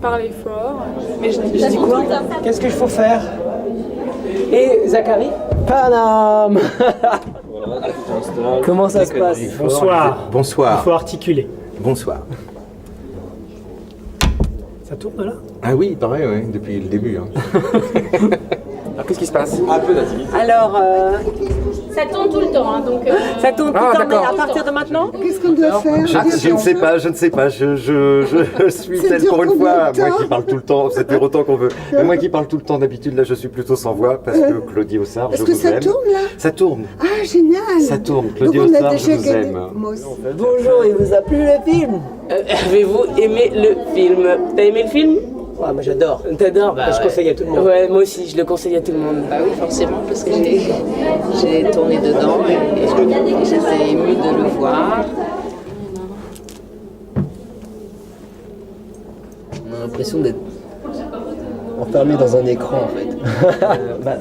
parler fort. Mais je dis quoi? Qu'est-ce qu'il faut faire? Et Zachary? Paname. Comment ça se passe? Bonsoir. Bonsoir. Il faut articuler. Bonsoir. Ça tourne là? Ah oui, pareil, oui, depuis le début. Hein. Alors qu'est-ce qui se passe? Un peu d'activité. Alors, ça tourne tout le temps, hein, donc... ça tourne tout le temps, mais à partir de maintenant? Qu'est-ce qu'on doit faire? Je ne sais pas, je suis celle pour une fois, moi qui parle tout le temps, ça dure autant qu'on veut. Mais moi qui parle tout le temps d'habitude, là je suis plutôt sans voix parce que Claudie Ossard, je vous aime. Est-ce que ça tourne là? Ça tourne. Ah génial! Ça tourne, Claudie Ossard, je vous aime. Bonjour, il vous a plu le film? Avez-vous aimé le film? T'as aimé le film? Ouais, moi j'adore. T'adores? Bah, je conseille à tout le monde. Ouais, moi aussi, je le conseille à tout le monde. Bah oui, forcément, parce que j'ai tourné dedans et j'étais émue de le voir. On a l'impression d'être enfermé dans un écran en fait.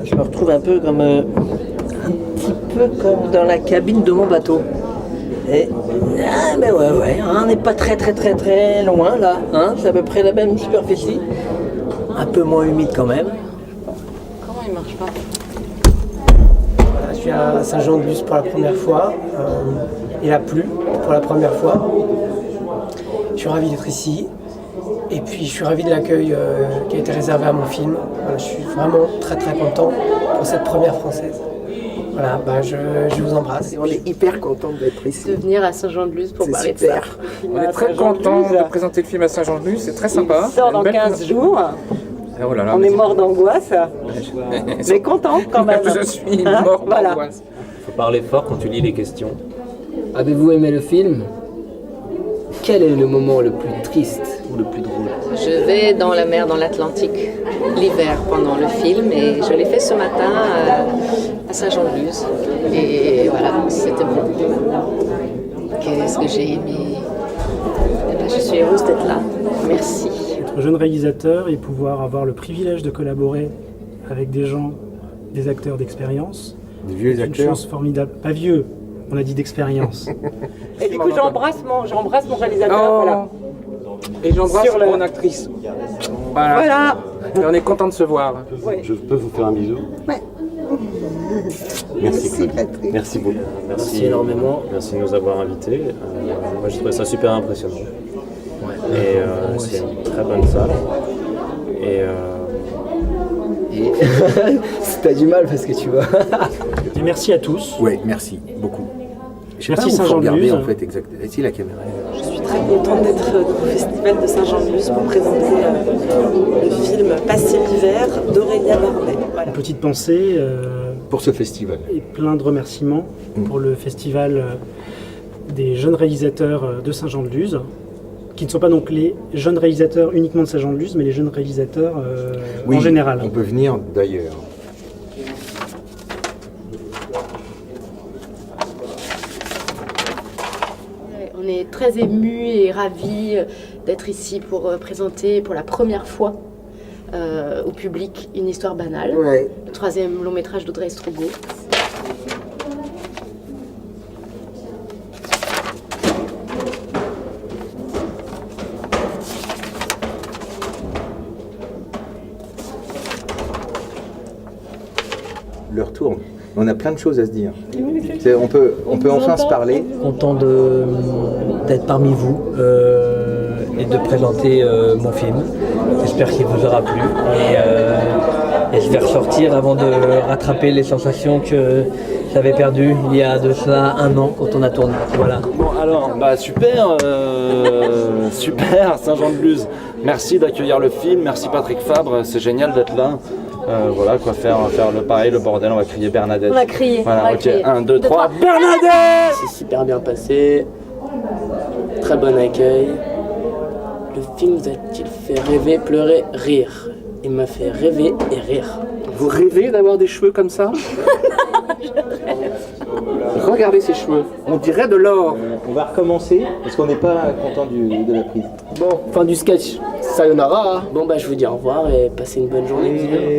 Je me retrouve un peu comme un petit peu comme dans la cabine de mon bateau. Et mais ouais, on n'est pas très loin là, hein, c'est à peu près la même superficie, un peu moins humide quand même. Comment il marche pas? Voilà, je suis à Saint-Jean-de-Luz pour la première fois. Il a plu pour la première fois. Je suis ravi d'être ici. Et puis je suis ravi de l'accueil qui a été réservé à mon film. Voilà, je suis vraiment très content pour cette première française. Voilà, je vous embrasse. Et on est hyper content d'être ici. De venir à Saint-Jean-de-Luz pour parler de ça. On est très content de présenter le film à Saint-Jean-de-Luz, c'est très sympa. Il sort dans 15 jours. Oh là là, On est mort d'angoisse, mais content quand même. Je suis mort d'angoisse. Il faut parler fort quand tu lis les questions. Avez-vous aimé le film? Quel est le moment le plus triste ou le plus drôle? Je vais dans la mer, dans l'Atlantique, l'hiver pendant le film et je l'ai fait ce matin à Saint-Jean-de-Luz. Et voilà, c'était bon. Qu'est-ce que j'ai aimé? Eh ben, je suis heureuse d'être là. Merci. Être jeune réalisateur et pouvoir avoir le privilège de collaborer avec des gens, des acteurs d'expérience. Des vieux acteurs. Une chance formidable. Pas vieux, on a dit d'expérience. Et du coup, j'embrasse mon réalisateur. Oh. Voilà. Et j'embrasse mon actrice. Voilà. Et on est content de se voir. Ouais. Je peux vous faire un bisou? Ouais. Merci Claudie. Patrick. Merci beaucoup. Merci énormément. Merci de nous avoir invités. Moi, j'ai trouvé ça super impressionnant. Ouais. Et c'est une très bonne salle. Et t'as du mal parce que tu vois. Et merci à tous. Oui, merci beaucoup. Je sais Merci pas où faut regarder Saint-Jean-de-Luz. en fait exactement. Ici la caméra. Je suis très contente d'être au Festival de Saint-Jean-de-Luz pour présenter le film Passer l'hiver d'Aurélia Barnet. Voilà. Une petite pensée Pour ce festival. et plein de remerciements pour le festival des jeunes réalisateurs de Saint-Jean-de-Luz, qui ne sont pas donc les jeunes réalisateurs uniquement de Saint-Jean-de-Luz, mais les jeunes réalisateurs Oui, en général. on peut venir d'ailleurs. On est très émus et ravis d'être ici pour présenter pour la première fois au public Une histoire banale, Ouais. le 3e long métrage d'Audrey Estrogo. L'heure tourne. On a plein de choses à se dire. On peut enfin se parler. Content d'être parmi vous et de présenter mon film. J'espère qu'il vous aura plu et je vais ressortir avant de rattraper les sensations que j'avais perdues il y a de cela 1 an quand on a tourné. Voilà. bon, alors, super, super, Saint-Jean-de-Luz. Merci d'accueillir le film. Merci Patrick Fabre, c'est génial d'être là. Voilà quoi, faire le pareil, le bordel, on va crier Bernadette. On va crier. Voilà, on va ok, crier. 1, 2, 3, Bernadette! C'est super bien passé. Très bon accueil. Le film vous a-t-il fait rêver, pleurer, rire? Il m'a fait rêver et rire. Vous rêvez d'avoir des cheveux comme ça? Regardez ces cheveux, on dirait de l'or. On va recommencer parce qu'on n'est pas content de la prise. Bon, fin du sketch. Sayonara. Bon je vous dis au revoir et passez une bonne journée.